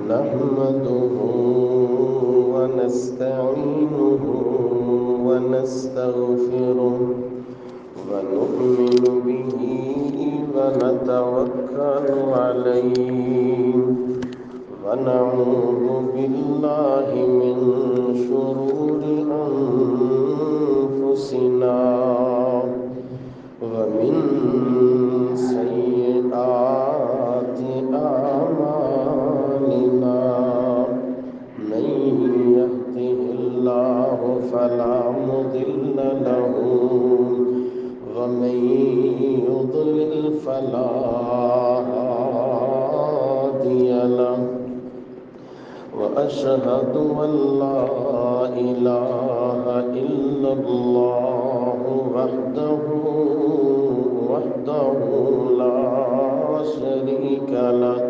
نحمده ونستعينه ونستغفره ونؤمن به ونتوكل عليه ونعوذ بالله من شرور أنفسنا ومن سيئات أعمالنا من يهده الله فلا مضل له ومن يضلل فلا هادي له وأشهد أن لا إله إلا الله وحده لا شريك له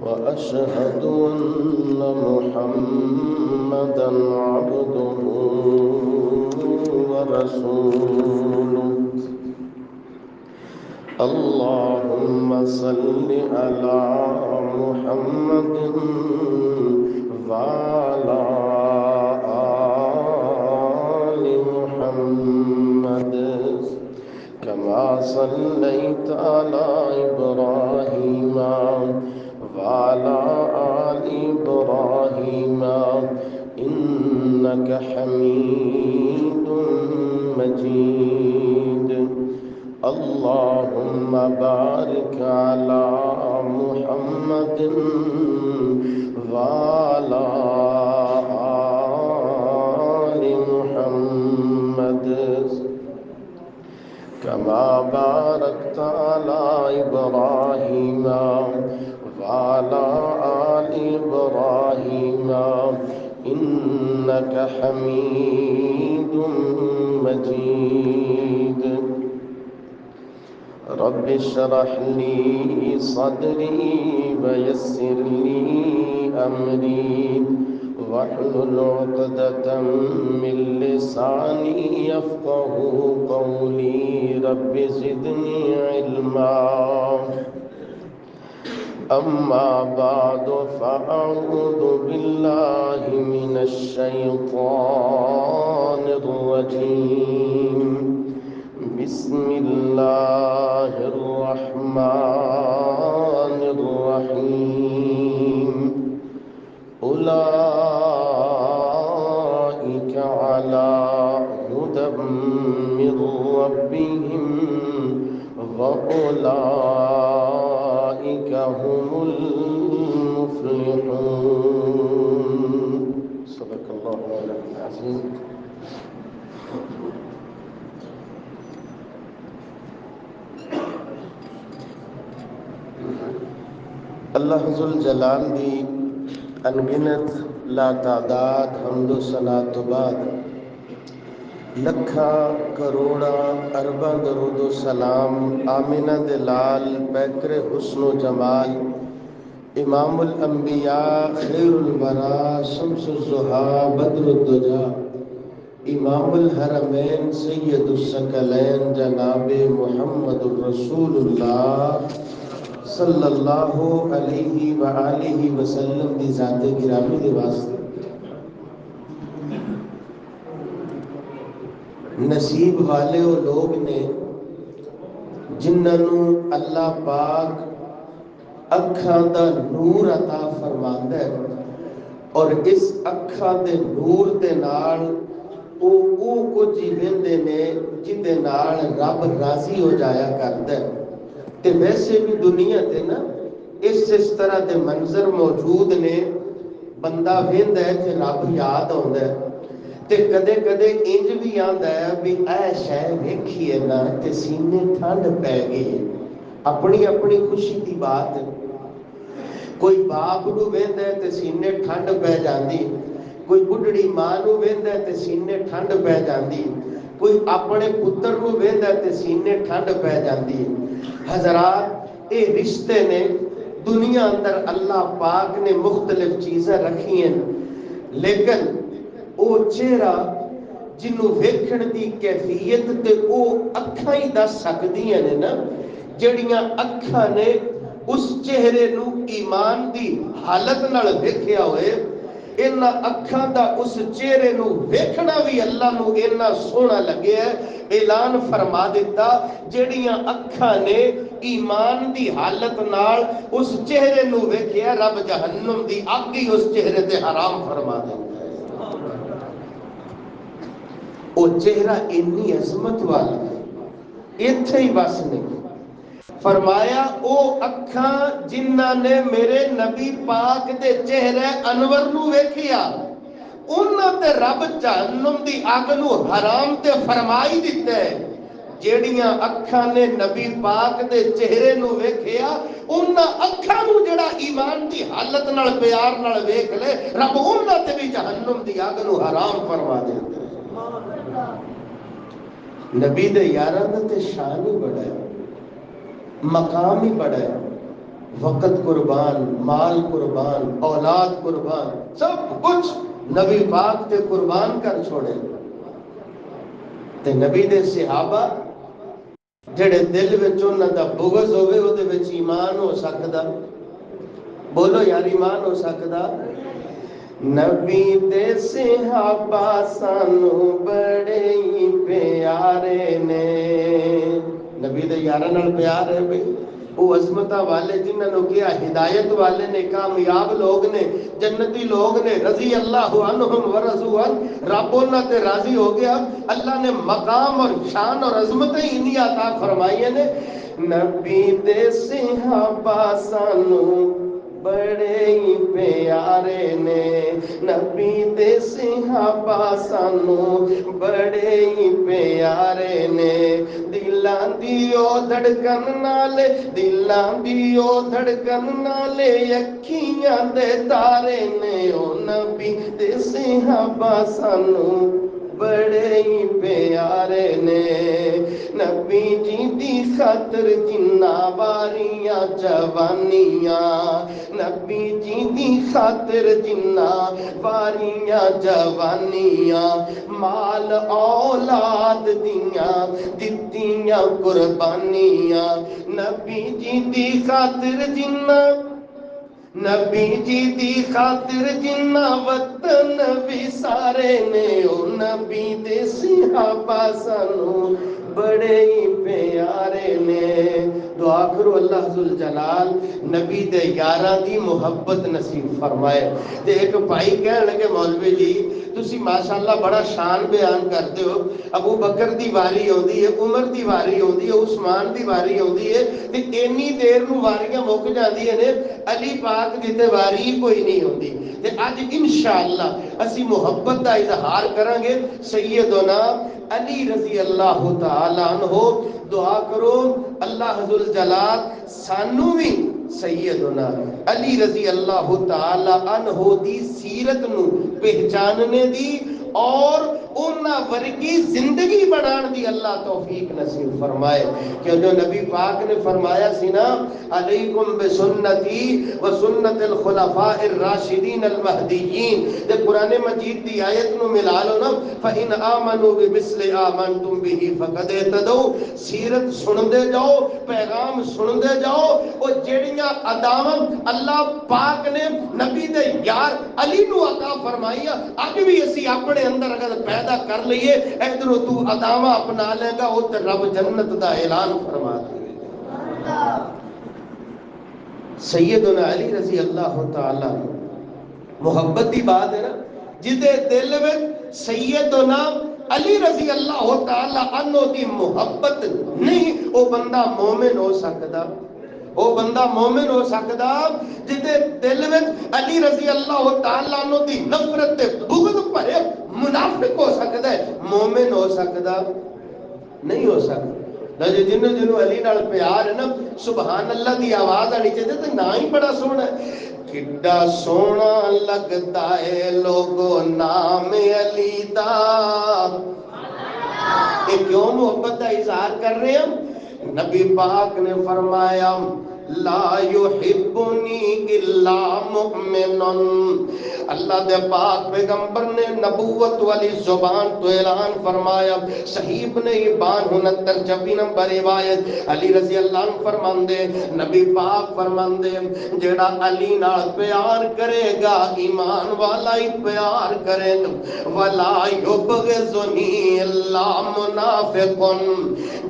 وأشهد أن محمدا عبده ورسوله اللهم صل على محمد وعلى آل محمد كما صليت على إبراهيم وعلى آل إبراهيم إنك حميد مجيد اللهم بارك على محمد وعلى آل محمد كما باركت على إبراهيم وعلى آل إبراهيم إنك حميد مجيد رب اشرح لي صدري ويسر لي أمري واحلل عقدة من لساني يفقه قولي رب زدني علما أما بعد فأعوذ بالله من الشيطان الرجيم بسم الله الرحمن الرحيم أولئك على هدى من ربهم وأولئك هم المفلحون صدق الله العظيم اللہ ذوالجلال دی انگنت لا تعداد حمد و ثنا تو بعد لکھاں کروڑا ارباں درود و سلام آمنہ دلال پیکر حسن و جمال امام الانبیاء خیر الورا شمس الضحا بدر الدجا امام الحرمین سید الثقلین جناب محمد الرسول اللہ صلی اللہ علیہ وآلہ وسلم دی ذات گرامی دے واسطے نصیب والے وہ لوگ نے جنہوں اللہ پاک اکھاں دا نور عطا فرماندا ہے اور اس اکھاں دے نور دے نال او کچھ ویندے نے جدے نال رب راضی ہو جایا کردا ہے تے ویسے بھی دنیا تے نا اس طرح دے منظر موجود نے بندہ ویندا ہے تے رب یاد آوندا ہے تے کدے کدے انج بھی آندا ہے بھی اے شے ویکھیے نا تے سینے ٹھنڈ پے گئی اپنی اپنی خوشی دی بات ہے کوئی باپ نو ویندا ہے تے سینے ٹھنڈ پے جاندی کوئی بڈڑی ماں نو ویندا ہے تے سینے ٹھنڈ پے جاندی کوئی اپنے پتر نو ویندا ہے تے سینے ٹھنڈ پے جاندی حضرات اے رشتے نے دنیا اندر اللہ پاک نے مختلف چیزیں رکھی ہیں لیکن او چہرہ جنوں ویکھن دی کیفیت تے او اکھاں ہی دس سکدیاں نے نا جڑیاں اکھاں نے اس چہرے نو ایمان دی حالت نال ویکھیا ہوئے، اینا اکھاں دا اس چہرے نو ویکھنا بھی اللہ نو اینا سونا لگے ہے، اعلان فرما دیتا جیڑیاں اکھاں نے ایمان دی حالت نال اس چہرے نو ویکھیا، رب جہنم دی اگ ہی اس چہرے تے حرام فرما دیتا ہے۔ وہ چہرہ اتنی عظمت والا ہے، اتھے ہی بس نہیں۔ فرمایا او اکھاں جنہاں نے میرے نبی پاک دے چہرے انور نو ویکھیا، انہاں تے رب جہنم دی اگ نو حرام تے فرمائی دیتا ہے۔ جیڑیاں اکھاں نے نبی پاک دے چہرے نو ویکھیا، انہاں اکھاں نو جڑا ایمان دی حالت نال پیار نال ویکھ لے، رب انہاں تے بھی جہنم دی اگ نو حرام فرما دیتا ہے۔ نبی دے یاراں دا تے شان ہی بڑا ہے، مقام ہی بڑا ہے، وقت قربان، مال قربان، اولاد قربان، سب کچھ نبی پاک تے قربان کر چھوڑے۔ تے نبی دے صحابہ جڑے دل وچ انہاں دا بغض ہوئے او دے وچ ایمان ہو سکدا؟ بولو یار ایمان ہو سکدا؟ نبی دے صحابہ سانو بڑے ہی پیارے نے، نبی دے یاراں نال پیار ہے بھئی، وہ عظمتاں والے جنہاں نو کیا ہدایت والے نے، کامیاب لوگ نے، جنتی لوگ نے، رضی اللہ عنہم ورضوا عنہ، رب انہاں تے راضی ہو گیا۔ اللہ نے مقام اور شان اور عظمتیں انہی عطا فرمائی نے۔ نبی دے صحابہ سانو بڑے ہی پیارے نے، نبی دے صحابہ سانو بڑے ہی پیارے نے، دلاں دی او دھڑکن نالے، دلاں دی او دھڑکن نالے، اکھیاں دے تارے نے، او نبی دے صحابہ سانو بڑے ہی پیارے نے، نبی جی دی خاطر جنہ واریاں جوانیاں، نبی جی دی خاطر جنہ واریاں جوانیاں، مال اولاد دیاں دتیاں قربانیاں، نبی جی دی خاطر جنہ، نبی جی دی خاطر جنہ وطن بھی سارے نے، او نبی دے صحابہ سانو بڑے ہی پیارے نے۔ دعا کرو اللہ ذوالجلال نبی دے یاراں دی محبت نصیب فرمائے۔ تے ایک بھائی کہن لگے مولوی جی تسی ماشاءاللہ بڑا شان بیان کرتے ہو، ابو بکر دی واری ہوندی ہے، عمر دی واری ہوندی ہے، عثمان دی واری ہوندی ہے، تے اینی دیر نو واریاں مک جاندیاں نے، علی پاک دی تے واری کوئی نہیں ہوندی۔ تے اج انشاءاللہ اسی محبت دا اظہار کریں گے سیدنا علی رضی اللہ تعالی عنہ۔ دعا کرو اللہ ذوالجلال سانو بھی سیدنا علی رضی اللہ تعالی عنہ دی سیرت نو پہچاننے دی اور انہاں ورگی زندگی بنان دی اللہ توفیق نصیب فرمائے۔ کہ جو نبی پاک نے فرمایا سی نا علیکم بسنتی و سنت الخلفاء الراشدین المہدیین، تے قرآن مجید دی آیت نو ملا لو نا، فَإِنْ آمَنُوا بِمِثْلِ آمَنْتُمْ بِهِ فَقَدْ اهْتَدَوْا، سیرت سن دے جاؤ، پیغام سن دے جاؤ، اور جیڑیاں عداوت اللہ پاک نے نبی دے یار علی نو عطا فرمائی، اج بھی اسی اپنے اندر اگر پیدا کر لئیے، ادھروں تو عداوہ اپنا لے گا، وہ تے رب جنت دا اعلان فرما دے۔ سیدنا علی رضی اللہ تعالیٰ محبت دی بات ہے نا، جدے دل میں سیدنا علی رضی اللہ تعالیٰ عنہ دی محبت نہیں، وہ بندہ مومن ہو سکتا، وہ بندہ مومن ہو سکتا جدے دل میں علی رضی اللہ تعالیٰ عنہ دی نفرت بغض پڑے، منافق ہو سکتا ہے، مومن ہو سکتا نہیں ہو سکتا۔ جنہوں جنہوں علی نال پیار ہے نا، سبحان اللہ دی آواز آنی چاہتے تو نہ ہی بڑا سونا ہے، کڈا سونا لگتا ہے لوگو نام علی دا۔ یہ کیوں محبت کا اظہار کر رہے ہیں؟ نبی پاک نے فرمایا لا یحبنی الا مؤمن. اللہ دے پاک پیغمبر نے نبوت والی زبان تو اعلان فرمایا. صحیح ابن حبان 69 نمبر روایت علی رضی اللہ عنہ فرماندے نبی پاک فرماندے جیڑا علی نال پیار کرے گا ایمان والا ہی پیار کرے گا. ولا یبغضنی الا منافق.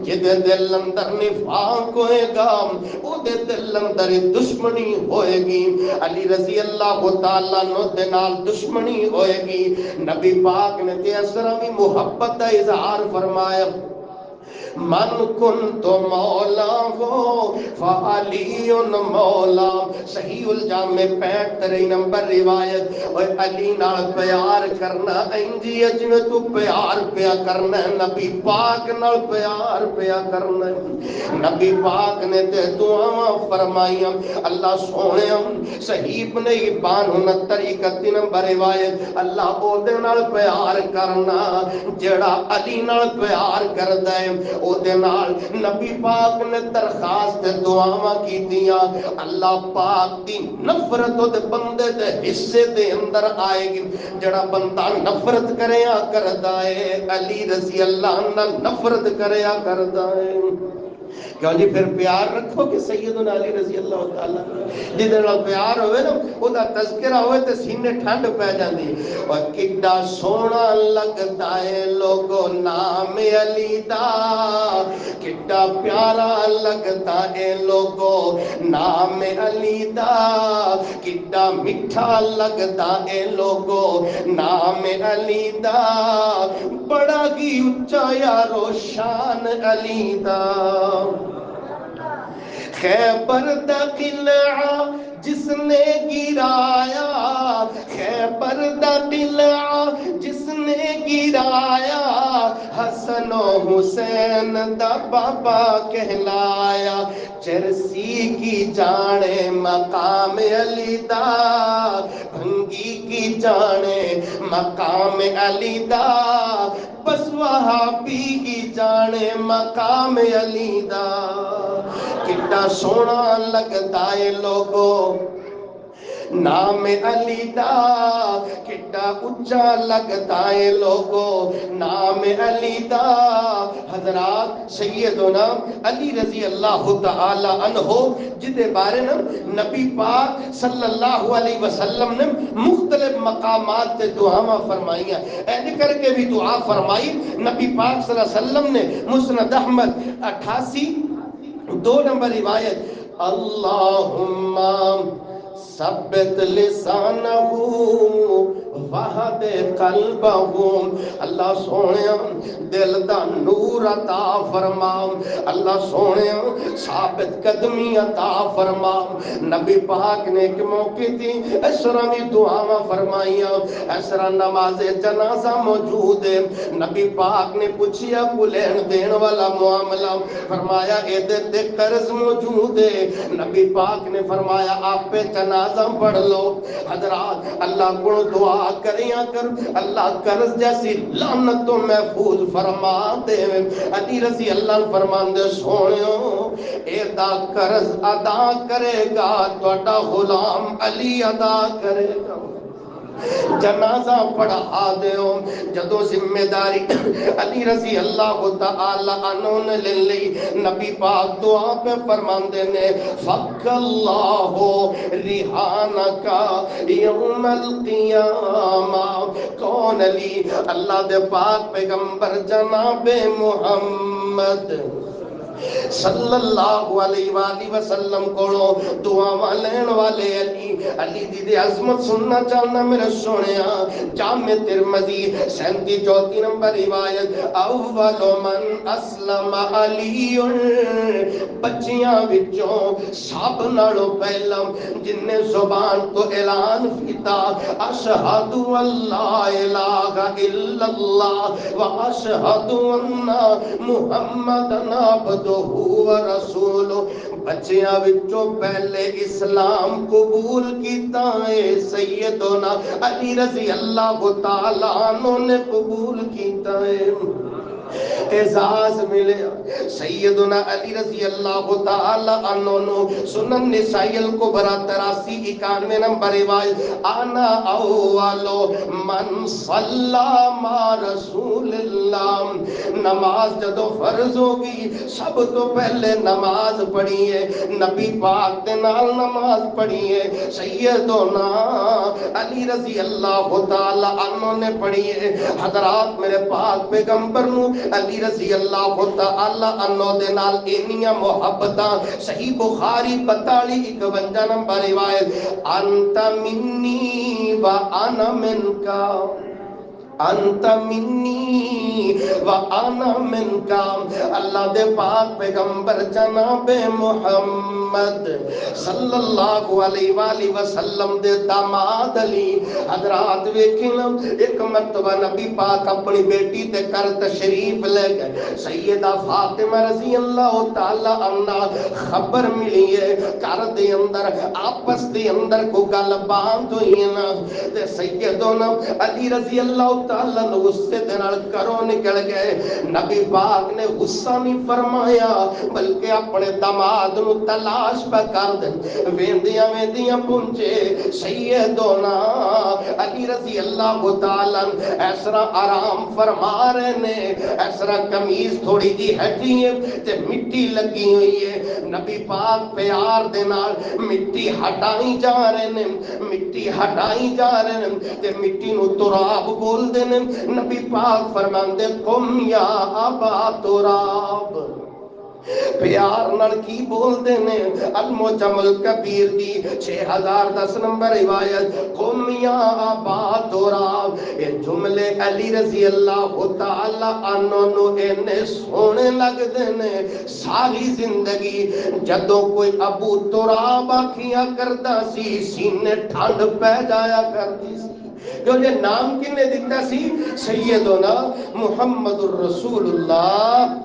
جدے دل اندر نفاق ہوئے گا او دے دل اندر دشمنی ہوئے گی. علی رضی اللہ تعالیٰ عنہ دے نال دشمنی ہوئے گی. نبی پاک نے تے اسرا بھی محبت کا اظہار فرمایا. من کنت مولا ہو فعلی مولا. صحیح الجامع 65 نمبر روایت. اور علی نال پیار کرنا انجی جویں تو پیار پیا کرنا نبی پاک نال پیار پیا کرنا. نبی پاک نے تے دعاواں فرمائیاں. اللہ سونیا صحیح ابن حبان 69 نمبر روایت اللہ او دے نال پیار کرنا جڑا علی نال پیار کردا ہے. او دے نال نبی پاک نے درخواست دعاواں کیتیاں. اللہ پاک دی نفرت او دے بندے دے حصے دے اندر آئے گی. جڑا بندہ نفرت کریا کردا ہے علی رضی اللہ عنہ نفرت کریا کردا ہے. کیوں جی پھر پیار رکھو کہ سیدنا علی رضی اللہ تعالیٰ جدے نال پیار ہوئے نا او دا تذکرہ ہوئے تے سینے ٹھنڈ پہ جاندی. اور کڈا سونا لگدا ہے لوگو نام علی دا کڈا پیارا لگدا ہے لوگو نام علی دا کڈا میٹھا لگدا ہے لوگو نام علی دا بڑا کی اونچا یارو شان علی دا. خیبر دا قلعہ جس نے گرایا خیبر دا قلعہ جس نے گرایا حسن و حسین دا بابا کہلایا. چرسی کی جانے مقام علی دا بھنگی کی جانے مقام علی دا بس وہابی کی جانے مقام علی دا. کتنا سونا لگتا ہے لوگو نام علی دا کتنا اونچا لگتا ہے لوگو نام علی دا. حضرات سیدنا علی رضی اللہ تعالی عنہ جدے بارے نا نبی پاک صلی اللہ علیہ وسلم نے مختلف مقامات تے دعاواں فرمائیاں. ایسے کر کے بھی دعا فرمائی. نبی پاک صلی اللہ علیہ وسلم نے مسند احمد 88 نمبر روایت اللہم ثبت لسانہو وحد قلبہو. اللہ سونیا دل دا نور عطا فرما. اللہ سونیا ثابت قدمی عطا فرما. نبی پاک نے ایک موقع تھی اس طرح بھی دعاواں فرمائیاں. اس طرح نماز جنازہ موجود ہے. نبی پاک نے پوچھیا کو لین دین والا معاملہ فرمایا ادھر تے قرض موجود ہے. نبی پاک نے فرمایا آپ پہ جنازہ پڑھ لو. حضرات اللہ کو دعا کریاں کر اللہ قرض جیسی لعنت تو محفوظ فرما دے. علی رضی اللہ فرمان دے سونیو اے دا قرض ادا کرے گا تہاڈا غلام علی ادا کرے گا. جنازہ پڑھا دیو. جدو ذمہ داری علی رضی اللہ تعالی عنہ نے لے لی نبی پاک دعا پہ فرماندے نے فک اللہ ریحانکا یوم القیامہ. کون علی؟ اللہ دے پاک پیغمبر جناب محمد صلی اللہ علیہ وآلہ وسلم کو دعا لین والے علی. علی دی دے عظمت سننا چاہنا میرے سونیا. جامع ترمذی 37 نمبر روایت اول من اسلم علی. بچیاں وچوں سب نالوں پہلا جن نے زبان تو اعلان کیتا اشہد اللہ الہ الا اللہ و اشہد ان محمدن عبدہ و رسول. بچیاں وچوں پہلے اسلام قبول کیتا ہے سیدنا علی رضی اللہ تعالی عنہ نے قبول کیتا ہے. اعزاز ملے سیدنا علی رضی اللہ تعالی عنہ نو سنن نسائی الکبریٰ 83-91 نمبر روایت انا اولو من صلی ما رسول اللہ نماز جدو فرض ہوگی سب تو پہلے نماز پڑھیے نبی پاک دے نال نماز پڑھیے سیدنا علی رضی اللہ تعالی عنہ نے پڑھیے حضرات میرے پاک پیغمبر نو علی رضی اللہ تعالی عنہ دے نال اینیاں محبتاں صحیح بخاری 42-51 نمبر روایت انت منی و انا منکا انت منی و انا منکا اللہ دے پاک پیغمبر جناب محمد صلی اللہ علیہ وآلہ وسلم دے داماد علی حضرات ویکھنا ایک مرتبہ نبی پاک اپنی بیٹی تے کر تشریف لے گئے سیدہ فاطمہ رضی اللہ تعالی عنہ خبر ملی ہے گھر دے اندر آپس دے اندر کو گل باندھ ہوئی ہے نا تے سیدنا علی رضی اللہ تعالیٰ نے غصے دے نال کرو نکل گئے نبی پاک نے غصہ نہیں فرمایا بلکہ اپنے داماد نو تلاش پہ کر دیں ویندیاں ویندیاں پہنچے سیدنا علی رضی اللہ تعالیٰ ایسرا آرام فرما رہے نے ایسرا قمیض تھوڑی جی ہٹی ہے تے مٹی لگی ہوئی ہے نبی پاک پیار دے نال مٹی ہٹائی جا رہے نے مٹی ہٹائی جا رہے نے تے مٹی نو تراب بول دے نے نبی پاک فرماندے قم یا ابا تراب پیار نال کی بول دے نے المعجم الکبیر دی 6010 نمبر روایت قم یا ابا تراب یہ جملے علی رضی اللہ تعالی عنہ نو اینے سونے لگ دے نے ساری زندگی جدوں کوئی ابو تراب آکھیا کردا سی سینے ٹھنڈ پہ جایا کرتی سی جو یہ نام کنے دیتا سی سیدنا محمد الرسول اللہ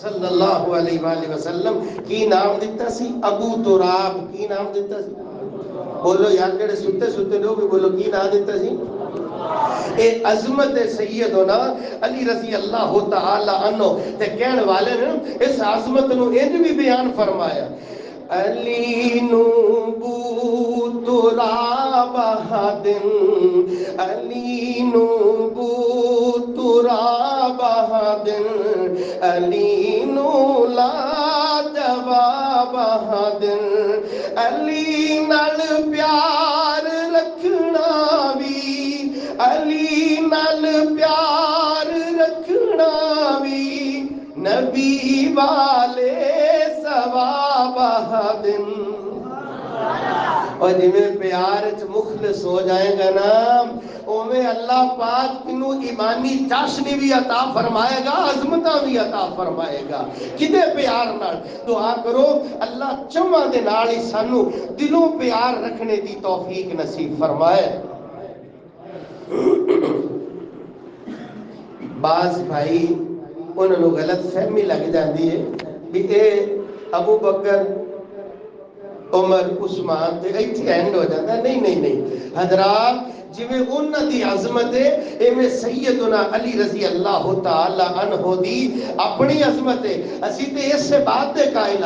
صلی اللہ علیہ وآلہ وسلم کی نام دیتا سی ابو تراب کی نام دیتا سی بولو یار جڑے ستے ستے لوگ بھی بولو کی نام دیتا سی اے عظمت سیدنا علی رضی اللہ تعالی عنہ تے کہن والے نے اس عظمت نو انج بھی بیان فرمایا علی نو بو تراب دن علی نو بو تراب دن علی نو لا جواب دن علی نال پیار رکھنا بھی علی نال پیار رکھنا بھی نبی والے ثواب دن اور جنہیں پیار مخلص ہو جائے گا نا اوہ اللہ پاک کنو ایمانی چاشنی بھی عطا فرمائے گا عظمتہ بھی عطا فرمائے گا کدے پیار نال دعا کرو اللہ چمہ دے نالی سانو دلوں پیار رکھنے دی توفیق نصیب فرمائے بعض بھائی انہوں غلط فہمی لگ جاندی ہے بھی اے ابو بکر عمر عثمان تے ایتھے اینڈ ہو جاتا ہے نہیں حضرات جویں انہاں دی عظمت ہے ایویں سیدنا علی رضی اللہ تعالی عنہ دی اپنی عظمت ہے اسی تے اس سے بات دے قائل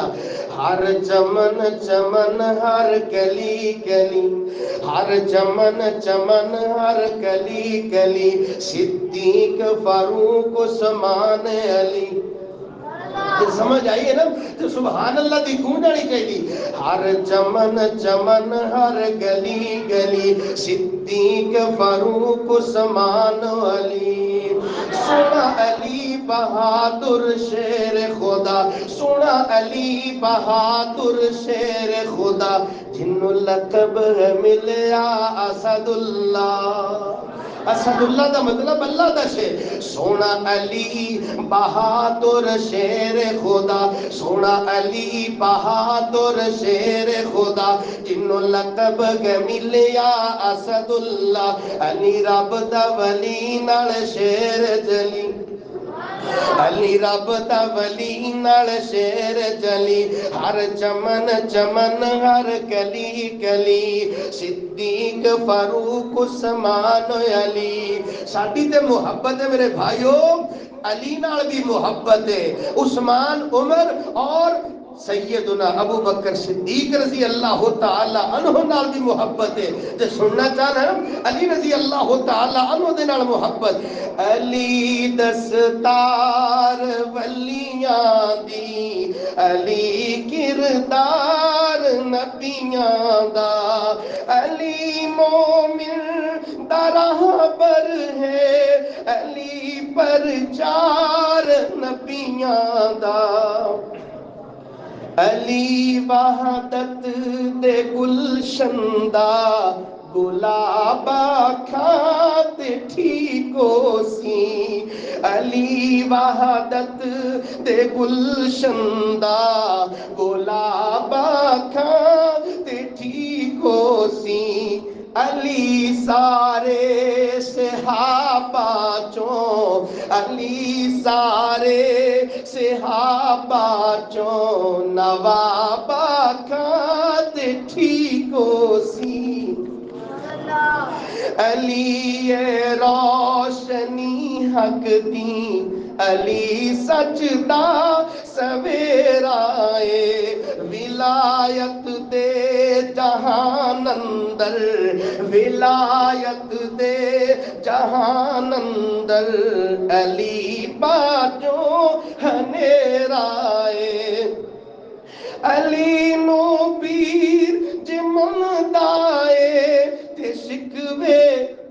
ہر چمن چمن ہر کلی کلی ہر چمن چمن ہر کلی کلی صدیق فاروق عثمان علی سمجھ آئیے نا تو سبحان اللہ دی گونج آنی چاہیے ہر چمن چمن ہر گلی گلی صدیق فاروق عثمان علی سونا علی بہادر شیر خدا سونا علی بہادر شیر خدا جنو لقب ملیا اسد اللہ اسد اللہ دا مطلب اللہ دا شیر سونا علی بہادر شیر خدا سونا علی بہادر شیر خدا جنو لقب ملیا اسد اللہ علی رب دا ولی نال شیر جلی علی رب دا ولی نال شیر جلی ہر چمن چمن ہر کلی کلی صدیق فاروق عثمان علی ساڈی تے محبت ہے میرے بھائیو علی نال بھی محبت ہے، عثمان، عمر اور سیدنا ابو بکر صدیق رضی اللہ تعالی عنہ نال بھی محبت ہے۔ تے سننا چاہنا علی رضی اللہ تعالی عنہ دے نال محبت۔ علی دستار ولیاں دی، علی کردار نبیاں دا، علی مومن دا راہبر ہے، علی پرچار نبیاں دا، علی وحدت دے گلشن دا، گلاب کھات ٹھیکو سی، علی وحدت دے گلشن دا، گلاب کھات ٹھیکو سی، علی سارے صحابہ چوں، علی سارے صحابہ چوں، نوابہ کھات ٹھیکو سی، علی روشنی حق دی، علی سچ دا سویرا اے، ولایت دے جہان اندر، ولایت دے جہان اندر، علی باجوں ہنیرا اے، علی نو پیر جمن دائے تے شکوے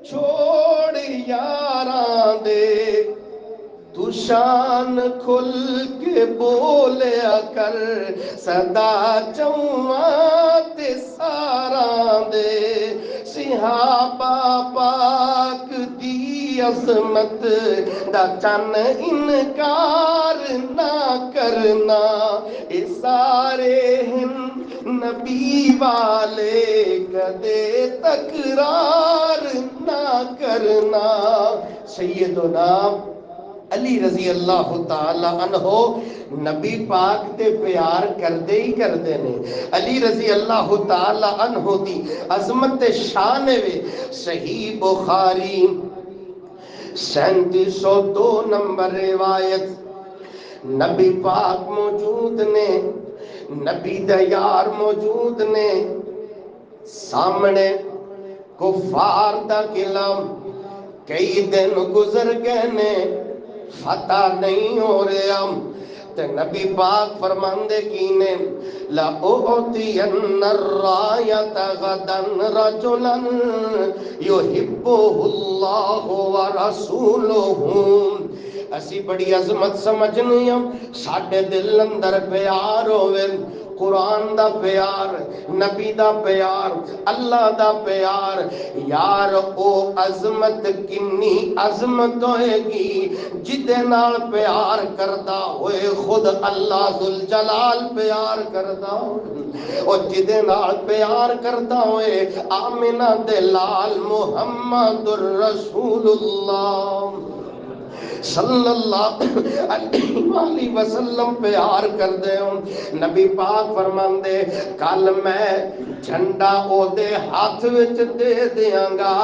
چھوڑ یاراں دے، تو شان کھل کے بولیا کر صدا چواں تے ساراں دے، صحابہ پاک دی عظمت دا چن انکار نہ کرنا، اے سارے ہن نبی والے کدے تکرار نہ کرنا۔ سیدنا علی رضی اللہ تعالی عنہ نبی پاک تے پیار کردے ہی کردے نے۔ علی رضی اللہ تعالی عنہ دی عظمت شان وے۔ صحیح بخاری 3702 نمبر روایت، نبی پاک موجود نے، نبی دیار موجود نے، سامنے کفار دا قلعہ، کئی دن گزر گئے نے، فتح نہیں ہو رہا، تے نبی پاک فرماندے کینے لَأُعْطِيَنَّ الرَّایَةَ غَدًا رَجُلًا يُحِبُّهُ اللَّهُ وَرَسُولُهُ۔ اسی بڑی عظمت سمجھنی ہم، ساڈے دل اندر پیار ہوئے، قرآن دا پیار، نبی دا پیار، اللہ دا پیار، یار او عظمت کنی عظمت ہوئے گی جدے نال پیار کردا ہوئے خود اللہ ذوالجلال پیار کردا ہوئے، اور جدے نال پیار کردا ہوئے آمنہ دے لال محمد الرسول اللہ صلی اللہ علیہ وسلم پیار کر دے ہوں۔ نبی پاک فرماندے کل میں جھنڈا او دے ہاتھ وچ دے دیاں گا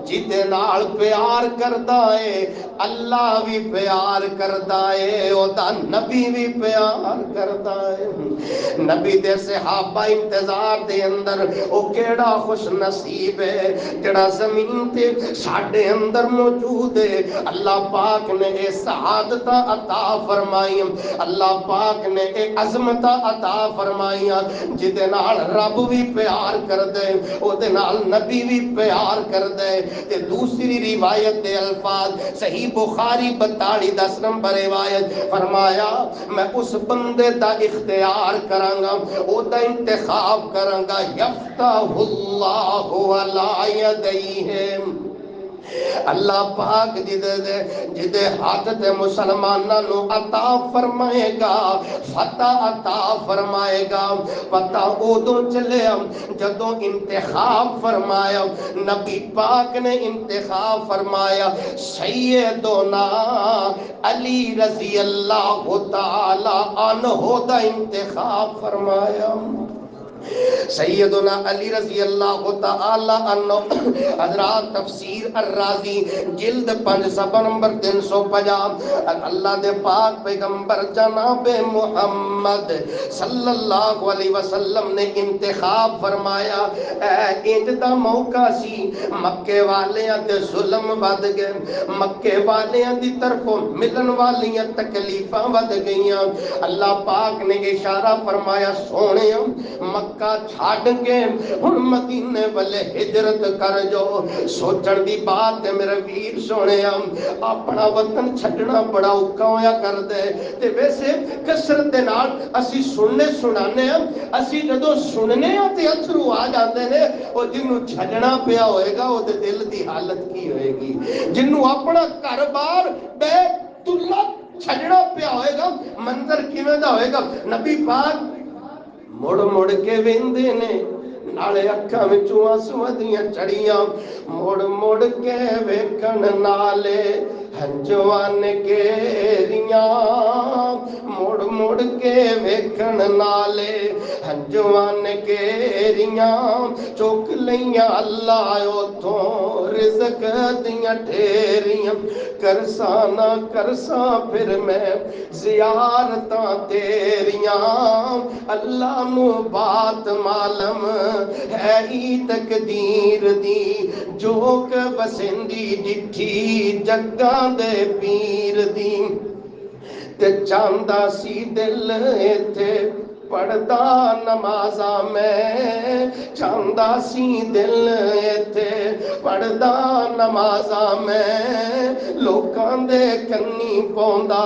جدے نال پیار کردا ہے، اللہ بھی پیار کردا ہے، او دا نبی بھی پیار کردا ہے۔ نبی دے صحابہ انتظار دے اندر او کیڑا خوش نصیب ہے جڑا زمین تے ساڈے اندر موجود ہے۔ اللہ پاک نے اے سعادت عطا فرمائی، اللہ پاک نے اے عظمت عطا فرمائی جدے نال رب بھی پیار کر دے، او دے نال نبی بھی پیار کر دے۔ تے دوسری روایت دے الفاظ صحیح بخاری 42 نمبر روایت فرمایا میں اس بندے دا اختیار کرانگا، او دا انتخاب کرانگا، یفتح اللہ علی یدیہم، اللہ پاک جدے ہاتھ تے مسلمانہ نو عطا فرمائے گا، فتح عطا فرمائے گا۔ پتہ اودوں چلے جدوں انتخاب فرمایا، نبی پاک نے انتخاب فرمایا سیدنا علی رضی اللہ تعالی عنہ دا انتخاب فرمایا۔ سیدنا علی رضی اللہ تعالی عنہ حضرات تفسیر الرازی جلد 5 صفحہ نمبر 350 اللہ دے پاک پیغمبر جناب محمد صلی اللہ علیہ وسلم نے انتخاب فرمایا انج دا موقع سی مکے والیاں تے ظلم ود گئے مکے والیاں دی طرفوں ملن والیاں تکلیفاں ود گئیاں اللہ پاک نے اشارہ فرمایا سونے مکہ چھاڑ کے ہن مدینے والے ہجرت کر جو سوچن دی بات ہے میرے ویر سونے اپنا وطن چھڈنا بڑا اوکھا ہویا کر دے تے ویسے کثرت دے نال اسی سننے سنانے اسی جدوں سننے تے اتھرو آ جاندے نے او جنوں چھڈنا پیا ہوئے گا او دے دل دی حالت کی ہوئے گی جنوں اپنا گھر بار بیت اللہ چھڈنا پیا ہوئے گا منظر کیویں دا ہوئے گا نبی پاک مڑ مڑ کے ویندے نے نالے اکھاں وچوں آنسو دیاں چڑیاں مڑ مڑ کے ویکھن نالے ہنجوان گیریاں مڑ مڑ کے ویکھن نالے ہنجوان گیریاں چوک لیاں اللہ اوتھوں رزق دیاں ڈھیریاں کرساں نہ کرساں پھر میں زیارتاں تیریاں اللہ نو بات معلوم ہے ہی تقدیر دی جو کہ بسندی ڈٹھی جگاں دے پیر دی تے چاندہ سی دل ایتھے پڑھدا نمازاں میں چاندہ سی دل ایتھے پڑھدا نمازاں میں لوکاں دے کنی پوندا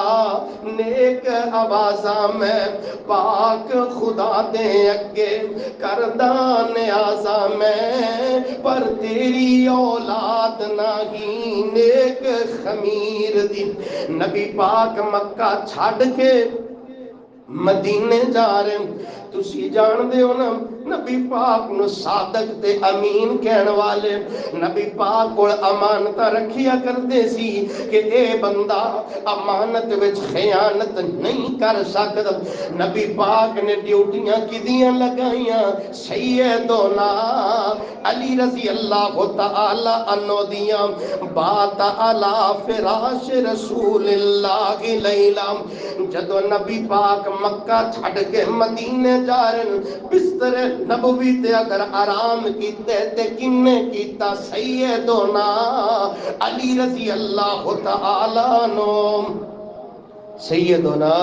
نیک آوازاں میں پاک خدا دے اگے کردا نیازاں میں پر تیری اولاد نہیں نیک خمیر دی نبی پاک مکہ چھڈ کے مدینے جا رہے ہیں تسی جان دے ہو نا نبی پاک نو صادق تے امین کہن والے نبی پاک کو امانت رکھیا کرتے سی کہ اے بندہ امانت وچ خیانت نہیں کر سکتا نبی پاک نے ڈیوٹیاں کدیاں لگائیاں سیدنا علی رضی اللہ تعالی عنہ دیاں بات علی فراش رسول اللہ لیلا جدو نبی پاک مکہ چھڑ کے مدینے جا رہے بستر نبوی تے اگر آرام کیتے تے کنے کیتا سیدنا علی رضی اللہ تعالی عنہ سیدنا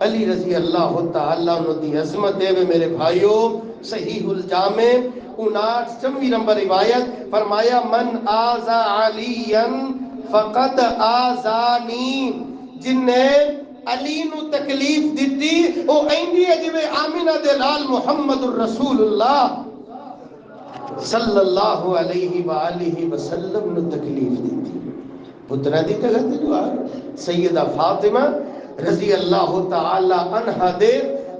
علی رضی اللہ تعالی عنہ دی عظمت ہے میرے بھائیو صحیح الجامع 59 نمبر روایت فرمایا من آزا علیا فقد آزانی جن نے علی نو تکلیف دیتی او اینڈی ہے جویں آمینہ دے لال محمد الرسول اللہ صلی اللہ علیہ وآلہ وسلم نو تکلیف دیتی پترہ دی تغت جو سیدہ فاطمہ رضی اللہ تعالی عنہ دے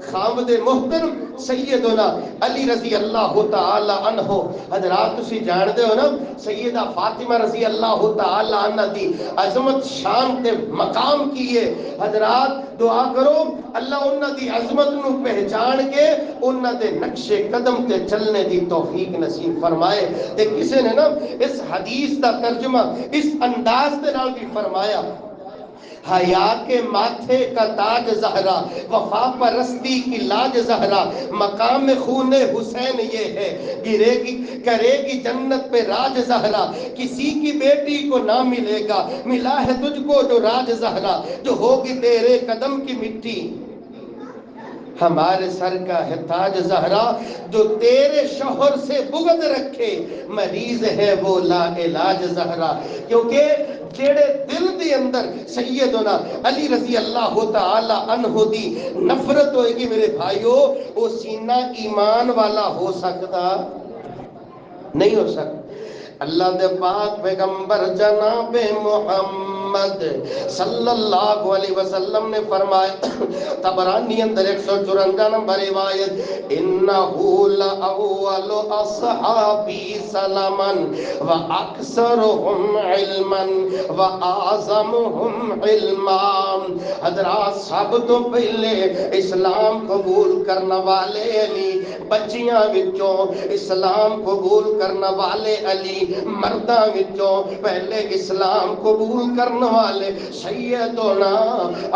خامد محترم سیدنا علی رضی اللہ تعالی عنہ حضرات تسی جان دے ہو نا سیدہ فاطمہ رضی اللہ تعالی عنہ دی عظمت شان تے مقام کیے حضرات دعا کرو اللہ انہ دی عظمت نو پہچان کے انہ دے نقش قدم تے چلنے دی توفیق نصیب فرمائے تے کسی نے نا اس حدیث دا ترجمہ اس انداز دے نال بھی فرمایا حیا کے ماتھے کا تاج زہرا وفا پرستی کی لاج زہرا مقام خون حسین یہ ہے کرے گی جنت پہ راج زہرا کسی کی بیٹی کو نہ ملے گا ملا ہے تجھ کو جو راج زہرا جو ہوگی تیرے قدم کی مٹی ہمارے سر کا ہے تاج زہرا جو تیرے شوہر سے بغض رکھے مریض ہے وہ لا علاج زہرا کیونکہ جیڑے دل دی اندر سیدنا علی رضی اللہ تعالی عنہ دی نفرت ہوئے گی میرے بھائیو وہ سینہ ایمان والا ہو سکتا نہیں ہو سکتا اللہ دے پاک پیغمبر جناب محمد محمد صلی اللہ علیہ وسلم نے فرمایا، طبرانی اندر 154 نمبر روایت، انہو لأول اصحابی سلما واکثرهم علما واعظمهم علما۔ حضرات سب تو پہلے اسلام قبول کرنے والے علی، بچیاں وچوں اسلام قبول کرنے والے علی، مرداں وچوں پہلے اسلام قبول کرنے والے سیدنا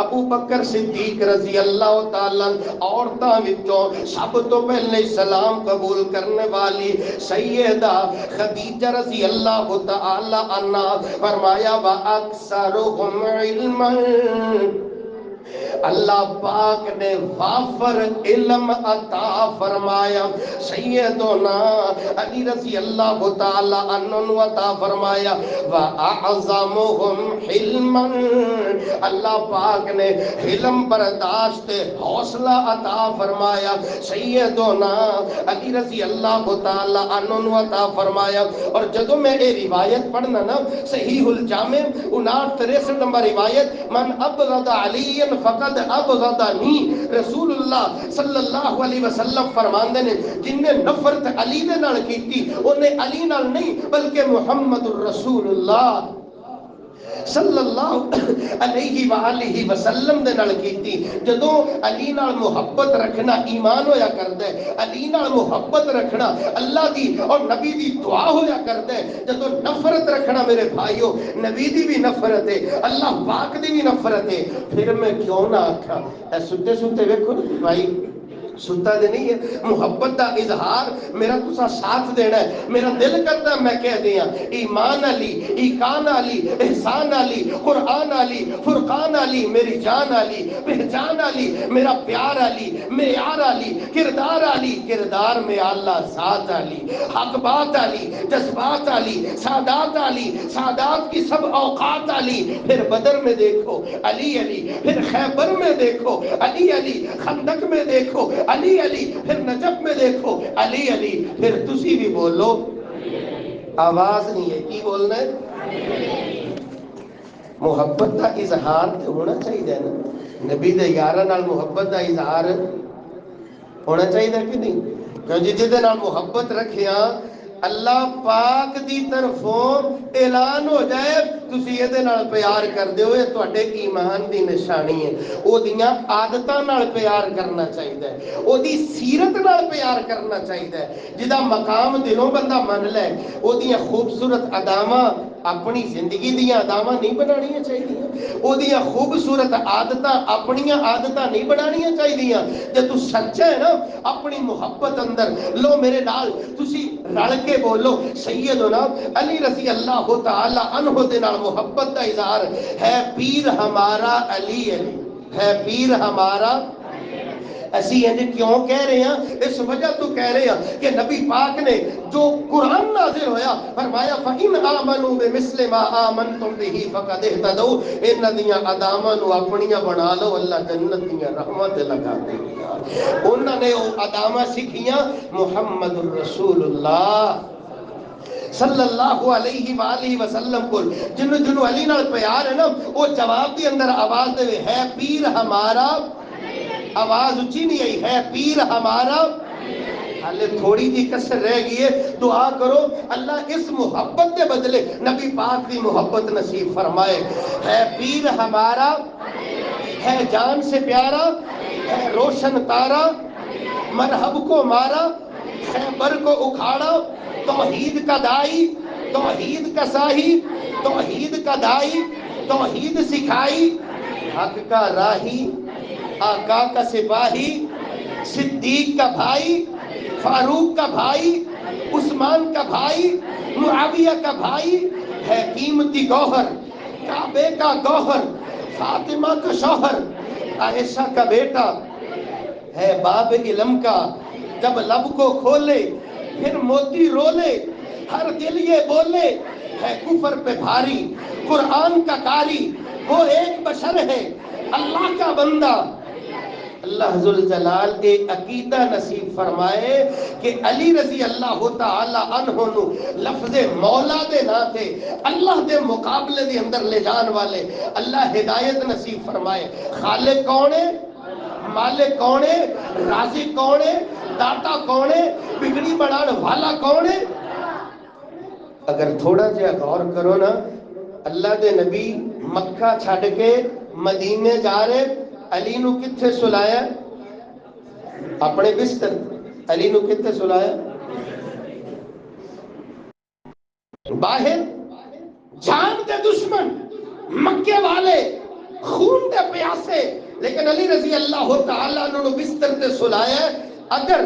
ابو بکر صدیق رضی اللہ تعالیٰ، عورتاں وچوں سب تو پہلے اسلام قبول کرنے والی سیدہ خدیجہ رضی اللہ تعالی عنہا، فرمایا وَأَكْثَرُهُمْ عِلْمًا، اللہ پاک نے وافر علم عطا فرمایا سیدنا علی رضی اللہ تعالی عنہ عطا فرمایا وَأَعْظَمُهُمْ حِلْمًا، اللہ پاک نے حلم برداشت حوصلہ عطا فرمایا سیدنا علی رضی اللہ تعالی عنہ عطا فرمایا۔ اور جدوں میں یہ روایت پڑھنا نا، صحیح الجامع 59-63 نمبر روایت، من ابغض علی فقد ابغضنی، رسول اللہ صلی اللہ علیہ وسلم فرماندے نے جن نے نفرت علی دے نال کیتی، انہیں علی نال نہیں بلکہ محمد الرسول اللہ صلی اللہ علیہ وآلہ وسلم دے نال کیتی۔ جدوں علی نال محبت رکھنا ایمان ہویا کردا ہے، علی نال محبت رکھنا اللہ دی اور نبی دی دعا ہویا کردا ہے۔ جدوں نفرت رکھنا میرے بھائیو، نبی دی بھی نفرت ہے، اللہ پاک دی بھی نفرت ہے، پھر میں کیوں نہ آکھاں اے ستے ستے ویکھو بھائی، ستا دے نہیں ہے، محبت دا اظہار میرا تسا ساتھ دینا ہے، میرا دل کرتا میں کہہ دیا ایمان علی، ایقان علی، احسان علی، قرآن علی، فرقان علی، میری جان علی، پہچان علی، میرا پیار علی، معیار علی، کردار علی، کردار میں اللہ ذات علی، حق بات علی، جذبات علی، سادات علی، سادات کی سب اوقات علی۔ پھر بدر میں دیکھو علی علی، پھر خیبر میں دیکھو علی علی، خندق میں دیکھو علی علی، پھر نجف میں دیکھو علی علی، پھر تسی بھی بولو، آواز نہیں ہے کی بولنا ہے؟ محبت کا اظہار تو ہونا چاہیے نا، نبی دے یاراں نال محبت کا اظہار ہونا چاہیے کہ نہیں؟ کہ جہدے نال محبت رکھیا اللہ پاک دی طرفوں اعلان ہو جائے تسی یہ دے نال پیار کر دیو، یہ تواڈے ایمان دی نشانی ہے۔ او دیاں عادتاں نال پیار کرنا چاہیے، او دی سیرت نال پیار کرنا چاہیے، جدا مقام دلوں بندہ من لے، او دیاں خوبصورت اداماں اپنی زندگی دیاں اداماں نہیں بنانیاں چاہیے، او دیاں خوبصورت عادتاں اپنیاں عادتاں نہیں بنانیاں چاہیے۔ جے تو سچا ہے نا اپنی محبت اندر لو میرے نال تسی رل کے بولو سیدنا علی رضی اللہ تعالی عنہ دے نال محبت کا اظہار ہے، پیر ہمارا علی علی ہے، پیر ہمارا ایسی ہیں کیوں کہہ رہے ہیں؟ اس وجہ تو کہہ رہے ہیں کہ نبی پاک نے جو قرآن نازل ہویا فرمایا فَإِنْ آمَنُوا بِمِثْلِ مَا آمَنْتُمْ بِهِ فَقَدْ اهْتَدَوْا، ان دیاں اداماں نو اپنیاں بنا لو، اللہ جنت دیاں رحمت لگا دے گا۔ انہوں نے وہ اداماں سیکھیاں محمد الرسول اللہ صلی اللہ علیہ وآلہ وسلم کو، جنہوں علی نال پیار ہے نا وہ جواب دی اندر آواز دے ہے پیر ہمارا، آواز اچھی نہیں آئی، ہے پیر ہمارا، حالے تھوڑی جی کسر رہ گئی ہے، دعا کرو اللہ اس محبت کے بدلے نبی پاک کی محبت نصیب فرمائے۔ ہے پیر ہمارا، ہے جان سے پیارا، ہے روشن تارا، مرحب کو مارا، خیبر کو اکھاڑا، توحید کا دائی، توحید کا ساہی، توحید کا دائی، توحید سکھائی، حق کا راہی، آقا کا سپاہی، صدیق کا بھائی، فاروق کا بھائی، عثمان کا بھائی، معاویہ کا بھائی، ہے قیمتی گوہر، کعبے کا گوہر، فاطمہ کا شوہر، عائشہ کا بیٹا، ہے باب علم کا، جب لب کو کھولے پھر موتی رولے، ہر دل یہ بولے ہے کفر پہ بھاری، قرآن کا قاری، وہ ایک بشر ہے اللہ کا بندہ، اللہ ذوالجلال ایک عقیدہ نصیب فرمائے کہ علی رضی اللہ تعالی عنہ نو لفظ مولا دے نہ تھے اللہ دے مقابلے دے اندر لے جان والے اللہ ہدایت نصیب فرمائے. خالق کون ہے؟ مالک کون ہے؟ رازق کون ہے؟ داتا کون ہے؟ بگڑی بنان والا کون ہے؟ اگر تھوڑا جہا غور کرو نا، اللہ دے نبی مکہ چھڈ کے مدینے جا رہے، علی نو کتھے سلایا؟ اپنے بستر. علی نو کتھے سلایا؟ باہر جان دے دشمن مکے والے خون دے پیاسے، لیکن علی رضی اللہ تعالیٰ عنہ بستر تے سلایا. اگر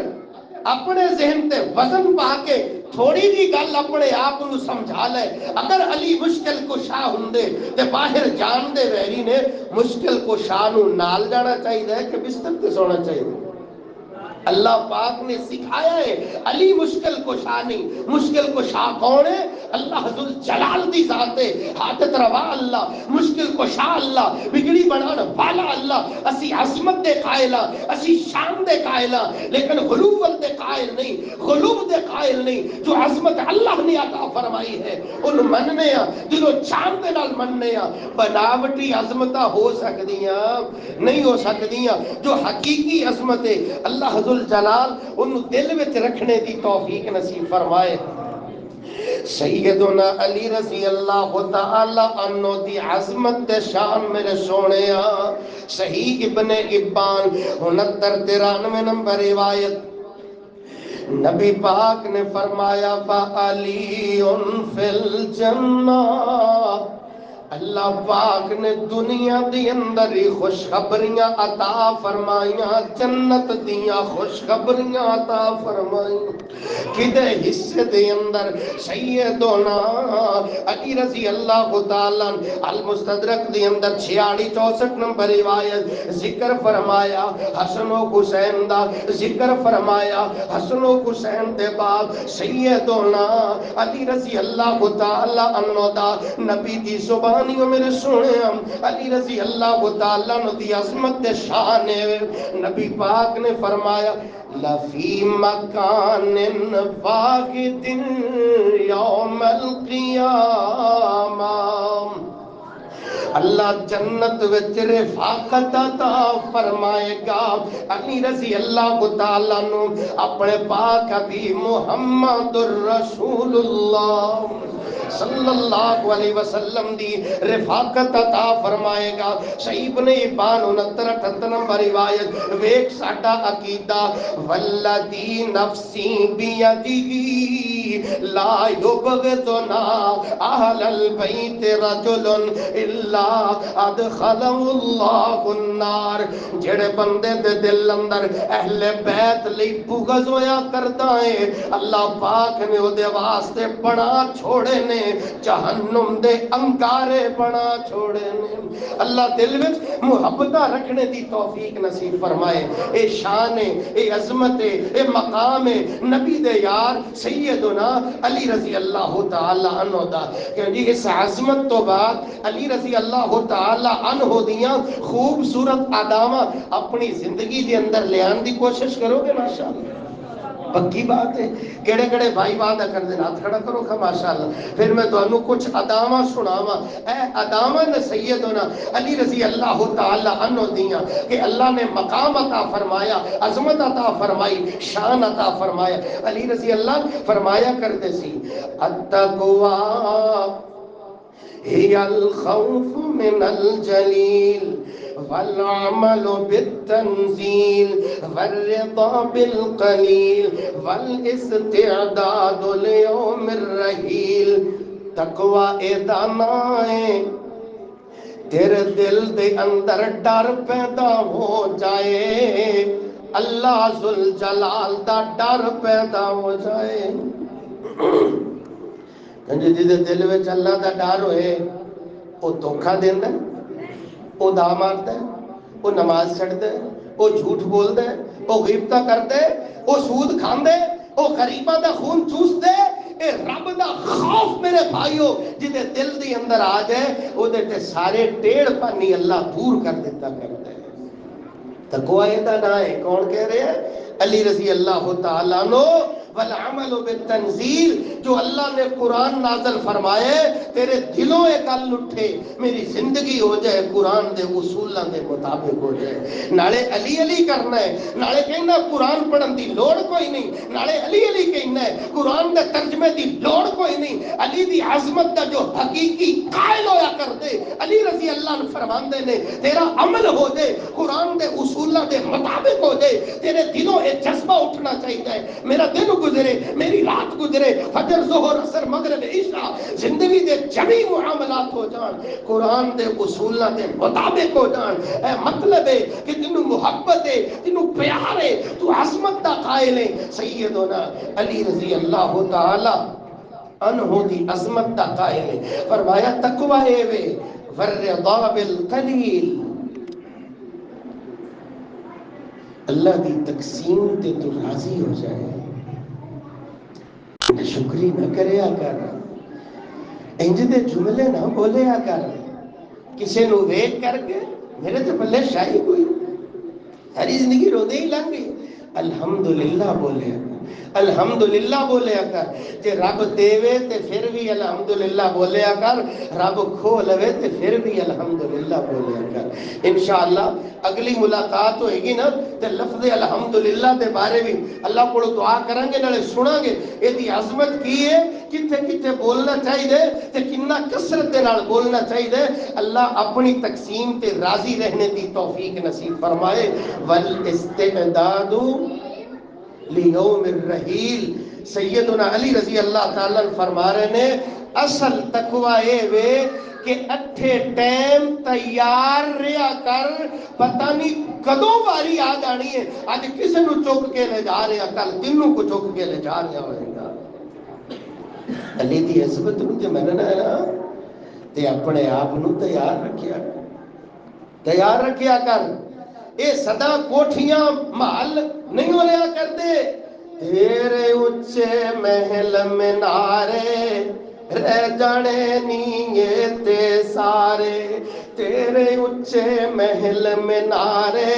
اپنے ذہن تے وزن پا کے تھوڑی جی گل اپنے آپ کو سمجھا لے، اگر علی مشکل کو شاہ ہندے تے باہر جان دے ویری نے مشکل کو شاہ نو نال جانا چاہیے کہ بستر تے سونا چاہیے؟ اللہ پاک نے سکھایا ہے علی مشکل کو شاہ نہیں. مشکل کو شاہ کون ہے؟ اللہ ذل جلال دی ذات ہے. حاجت روا اللہ، مشکل کو شاہ اللہ، بگڑی بنان والا اللہ. اسی عظمت دے قائلہ، اسی شان دے قائلہ، لیکن غلوبت دے قائل نہیں، غلوب دے قائل نہیں. جو عظمت اللہ نے عطا فرمائی ہے ان مننے ہاں، دلوں چاند دے نال مننے ہاں. بناوٹی عظمتہ ہو سکدیاں نہیں ہو سکدیاں. جو حقیقی عظمت ہے اللہ ذوالجلال ان دل وچ رکھنے دی توفیق نصیب فرمائے. سیدنا علی رضی اللہ تعالی عنہ دی عظمت تے شان میرے سونےا صحیح ابن ابان 69-93 نمبر روایت. نبی پاک نے فرمایا فعلی فی الجنہ، اللہ پاک نے دنیا دی اندر ہی خوشخبریاں عطا فرمائیاں، جنت دیاں خوشخبریاں عطا فرمائیاں. کدے حصے دے اندر سیدنا علی رضی اللہ تعالیٰ المستدرک دے اندر 46-64 نمبر روایت ذکر فرمایا. حسن و حسین دا ذکر فرمایا. حسن و حسین دے بعد سیدنا علی رضی اللہ تعالیٰ عنہ دا نبی دی زبان میرے سونے علی رضی اللہ تعالیٰ عنہ دی عظمت شان ہے. نبی پاک نے فرمایا لفی مکان واحد یوم القیامہ، اللہ جنت وچ رفاقت عطا فرمائے گا علی رضی اللہ تعالیٰ عنہ اپنے پاک حبیب محمد الرسول اللہ صلی اللہ علیہ وسلم دی رفاقت عطا فرمائے گا. صحیح ابن ابان 69-78 نمبر روایت. ویک ساڈا عقیدہ والذی نفسی بیدہ لا یبغضنا اہل البیت رجل الا ادخلہ اللہ النار. جڑے بندے دے دل اندر اہل بیت لئی بغض ہویا کردا ہے اللہ پاک نے او دے واسطے بنا چھوڑے نے جہنم دے انگارے بنا چھوڑے نے. اللہ دل وچ محبتہ رکھنے دی توفیق نصیب فرمائے. اے شان ہے، اے عظمت ہے، اے مقام ہے نبی دے یار سیدنا علی رضی اللہ تعالی عنہ دا. کہ جی اس عظمت تو بعد علی رضی اللہ تعالی عنہ دیاں خوبصورت ادامہ اپنی زندگی دے اندر لے آن دی کوشش کرو گے ماشاءاللہ. پکی بات ہے. کیڑے کیڑے بھائی وعدہ کر دیں ہاتھ کھڑا کرو کہ ماشاءاللہ. پھر میں تو انہوں کچھ ادامہ سناواں. اے ادامہ نے سیدنا علی رضی اللہ تعالی عنہ دیاں کہ اللہ نے مقام عطا فرمایا، عظمت عطا فرمائی، شان عطا فرمایا. علی رضی اللہ فرمایا کرتے سی التقوی هي الخوف من الجليل والعمل بالتنزيل والرضا بالقليل والاستعداد ليوم الرحيل. تقوی اے دانا ہے تیرے دل دے اندر ڈر پیدا ہو جائے، اللہ ذوالجلال دا ڈر پیدا ہو جائے. جی دل میں اللہ دا ڈر ہوئے وہ دھوکھا دیندا ہے، وہ دا مارتا ہے، وہ نماز چھڑتا ہے، وہ جھوٹ بولتا ہے، وہ غیبتہ کرتا ہے، وہ سود کھاندا ہے، وہ غریباں دا خون چوستا ہے. اے رب دا خوف میرے بھائیو جدے دل دی اندر آ جائے وہ دے تے سارے ٹیڑھ پانی اللہ دور کر دیتا کرتا ہے. تقوی دا نہ ہے. کون کہہ رہے ہیں؟ علی رضی اللہ تعالیٰ عنہ. والعمل بالتنزیل، جو اللہ نے قرآن نازل فرمائے تیرے دلوں ایک گل اٹھے میری زندگی ہو جائے قرآن دے اصولاں دے مطابق ہو جائے. نالے علی علی کرنا ہے، نالے کہنا قرآن پڑھن دی لوڑ کوئی نہیں، نالے علی علی کہنا ہے قرآن دے ترجمے دی لوڑ کوئی نہیں. علی دی عظمت دا جو حقیقی قائل ہویا کر دے، علی رضی اللہ عنہ فرماندے نے تیرا عمل ہو جائے قرآن دے اصولاں دے مطابق ہو جائے، تیرے دلوں ایک جذبہ اٹھنا چاہیے میرا دن گزرے، میری رات گزرے، فجر ظہر عصر مغرب عشاء زندگی دے جمی معاملات ہو جان قرآن دے اصولاں دے مطابق ہو جان. اے مطلب ہے کہ تینوں محبت ہے، تینوں پیار ہے، تو عظمت دا قائل ہے. سیدنا علی رضی اللہ تعالی عنہ دی عظمت دا قائل ہے. فرمایا تقوی اے وے والرضا بالقلیل، اللہ دی تقسیم تے تو راضی ہو جائے، شکری نہ کریا کر، انج دے جملے نہ بولیا کر کسے نو ویکھ کر کے میرے تے پلے شاہی کوئی ساری زندگی رو دے ہی لنگ گئی. الحمدللہ بولیا کر، الحمدللہ بولیا کر. جے رب دے تے پھر بھی الحمدللہ بولیا کر، رب کھو لوے تے پھر بھی الحمدللہ بولیا کر. انشاءاللہ اگلی ملاقات ہوئے گی نا تے لفظ الحمدللہ دے بارے بھی اللہ کو دعا کریں گے نالے سنیں گے یہ دی عظمت کی ہے، کتھے کتھے بولنا چاہیے تے کنا کثرت دے نال بولنا چاہیے. اللہ اپنی تقسیم تے راضی رہنے دی توفیق نصیب فرمائے. والاستعداد لیوم الرحیل. سیدنا علی رضی اللہ تعالیٰ فرما رہے نے اصل تقوی اے وے کہ اٹھے ٹائم تیار رہا کر، پتہ نہیں کدوں واری آ جانی ہے. آج کسی نو چک کے لے جا رہا، کل تینوں کو چک کے لے جا رہا ہوئے گا. علی دی عظمت نو تے مننا ہے نا تے اپنے آپ نو تیار رکھیا کر، تیار رکھیا کر. اے صدا کوٹھیاں محل نہیں ہو رہا کرتے. تیرے اچھے محل منارے رہ جانے نیے تے سارے، تیرے اچھے محل منارے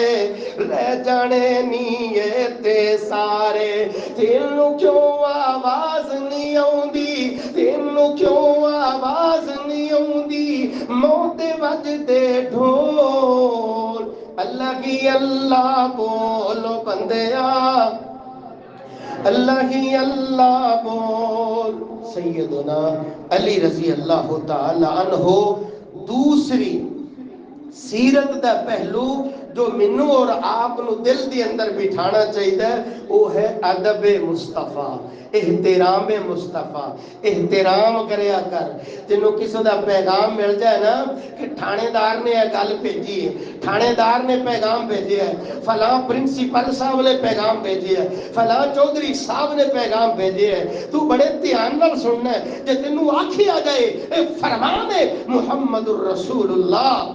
رہ جانے نیے تے سارے. تینوں کیوں آواز نہیں آؤندی، تینوں کیوں آواز نہیں آؤندی، موت وجدے ڈھول. اللہ کی اللہ بولو بندیا، اللہ ہی اللہ بول. سیدنا علی رضی اللہ تعالی عنہ دوسری سیرت دا پہلو جو منو اور آپ نو دل دی اندر بٹھانا چاہیے وہ ہے ادب مصطفیٰ، احترام مصطفیٰ. احترام کریا کر. تینوں کسی دا پیغام مل جائے نا کہ تھانے دار نے یہ گل بھیجی ہے، تھانے دار نے پیغام بھیجے ہے، فلاں پرنسپل صاحب نے پیغام بھیجے ہے، فلاں چودھری صاحب نے پیغام بھیجے ہے، تو بڑے دھیان نال سننا ہے. جے تینوں آکھی آ جائے اے فرمان ہے محمد الرسول اللہ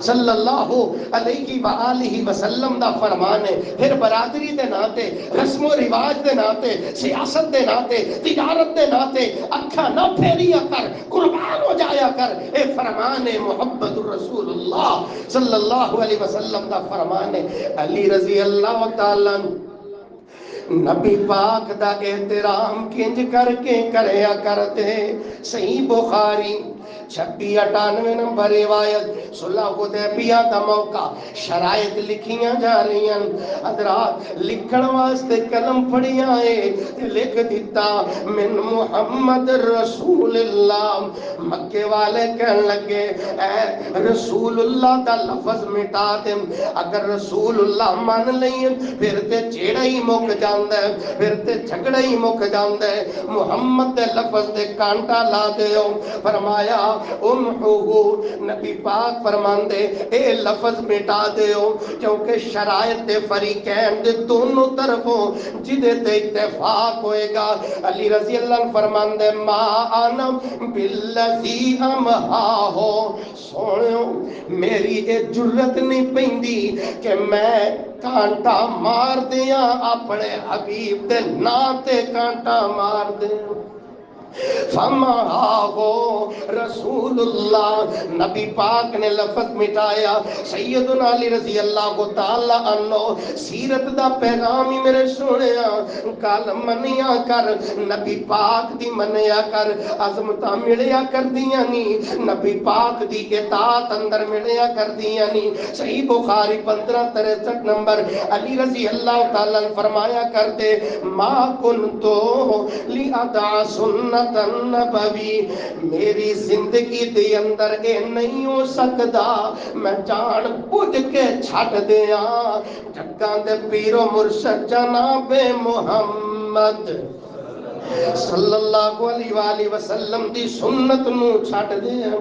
صلی اللہ علیہ وآلہ وسلم دا فرمان ہے، پھر برادری دے ناتے، رسم و رواج دے ناتے، سیاست دے ناتے، تجارت دے ناتے اکھا نہ پھیریا کر، قربان ہو جایا کر. اے فرمان ہے محمد الرسول اللہ صلی اللہ علیہ وسلم دا فرمان ہے. علی رضی اللہ تعالیٰ نبی پاک دا احترام کنج کر کے کریا کرتے. صحیح بخاری 2698 نمبر روایت. صلح حدیبیہ دا موقع، شرائط لکھیاں جا رہی ہیں. حضرات لکھن واسطے قلم پھڑیاں ہے، لکھ دیتا من محمد رسول اللہ. مکے والے کہن لگے اے رسول اللہ دا لفظ مٹا دیں، اگر رسول اللہ مان لیں پھر تے چیڑا ہی مک جاندا ہے، پھر تے جھگڑا ہی مک جاندا ہے. محمد دے لفظ دے کانٹا لا دیو. فرمایا امحو، نبی پاک فرماندے اے لفظ مٹا دیو کیونکہ شرائط دے فریقین دے دونوں طرفوں جدے تے اتفاق ہوئے گا. علی رضی اللہ عنہ فرماندے ما انا بالذی امحا ہو. سونیو میری اے جرت نہیں پیندی کہ میں کانٹا مار دیاں اپنے حبیب دے نا تے کانٹا مار دیاں. فما ہو رسول اللہ، نبی پاک نے لفظ مٹایا، سیدنا علی رضی اللہ تعالی عنہ سیرت دا پیغام ہی میرے سنیا، کل منیا کر نبی پاک دی منیا کر، عظمتاں ملیا کر دیاں نی نبی پاک دی اطاعت اندر ملیا کر دیاں نی۔ صحیح بخاری 1563 نمبر، علی رضی اللہ تعالیٰ فرمایا کرتے، ما کنتو لیدع سنت النبوی، میری زندگی دے اندر اے نہیں ہو سکدا میں جان بوجھ کے چھٹ دیاں جگاں دے پیر و مرشد جناب محمد صلی اللہ علیہ وآلہ وسلم دی سنت نو چھٹ دیاں۔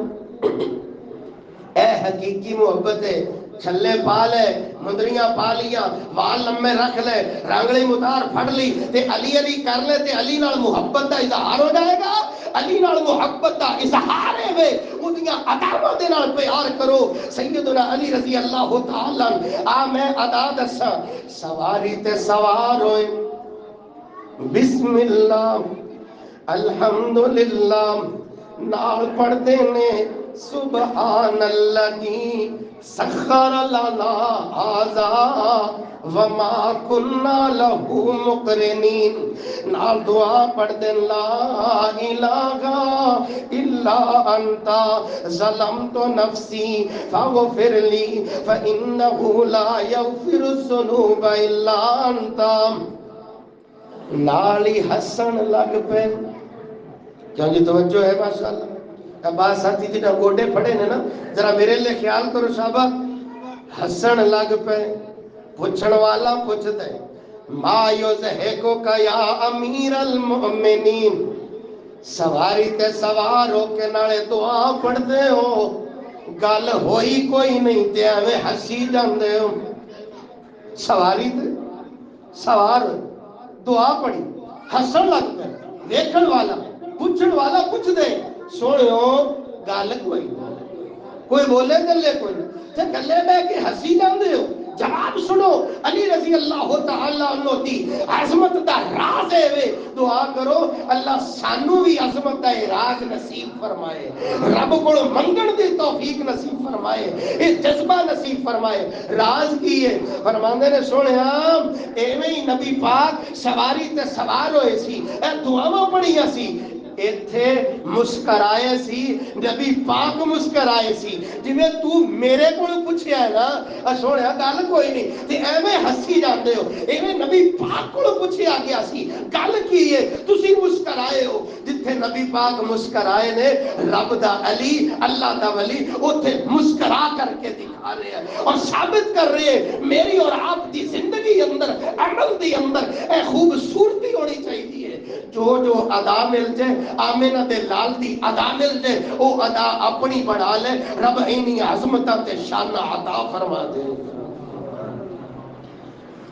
اے حقیقی محبت ہے، چھلے پا لے، مندریاں پا لیاں، وال لمے رکھ لے، رانگلی متار پھڑ لی تے علی علی کر لے تے علی نال محبت دا اظہار ہو جائے گا۔ علی نال محبت دا اظہار ہے وے اودیاں اداواں دے نال پیار کرو۔ سیدنا علی رضی اللہ تعالی آ میں ادا دساں، سواری تے سوار ہوئے، بسم اللہ الحمدللہ نال پڑھ دینے، سبحان اللذی سخر لنا ھذا وما کننا لہو مقرنین، نال دعا پڑھ دین، لا الہ الا انتا ظلمت نفسی فاغفر لی فانہ لا یغفر الذنوب الا انتا، نالی ہسن لگ پہ، کیوں جی توجہ ہے ماشاءاللہ۔ عباس ساتھی جی گوڈے پھڑے نے نا، ذرا میرے لئے خیال کرو صحابہ، ہسن لگ پہ، پوچھن والا پوچھ دے، ما یزہکو کا یا امیر المؤمنین، سواری تے سوار ہو کے نالے دعا پڑھ دے ہو، گل ہوئی کوئی نہیں تے ہمیں ہسی جان دے ہو۔ سواری تے سوار دعا پڑھی، ہسن لگ پہ، دیکھن والا پوچھن والا پوچھ دے، سنو گل کوئی بولے گلے کوئی تے گلے بے کے ہسی جاندے ہو، جواب سنو۔ علی رضی اللہ تعالیٰ عنہ دی عظمت دا راز ہے وے، دعا کرو اللہ سانو بھی عظمت دا راز نصیب فرمائے، رب کو منگن دی توفیق نصیب فرمائے، اے جذبہ نصیب فرمائے۔ راز کی ہے فرماندے نے، سوڑیا ایویں ہی نبی پاک سواری تے سوار ہوئے سی، اے دعاواں پڑھیاں سی، ایتھے مسکرائے سی، نبی پاک مسکرائے سی، جویں تو میرے کو پوچھیا ہے نا، سوڑیا گل کوئی نہیں تے ایویں ہسی جاندے ہو، ایویں نبی پاک کو پوچھیا گیا سی، گل کی ہے تسی مسکرائے ہو، جتھے نبی پاک مسکرائے نے، رب دا علی اللہ دا ولی اوتھے مسکرا کر کے دکھا رہے ہیں اور ثابت کر رہے ہیں میری اور آپ دی زندگی اندر، عمل دی اندر اے خوبصورتی ہونی چاہیے۔ جو جو ادا مل جائے، آمینہ دے لال دی ادا مل جائے، او ادا اپنی بڑھا لے، رب اینی عظمتہ تے شانہ عطا فرما دے۔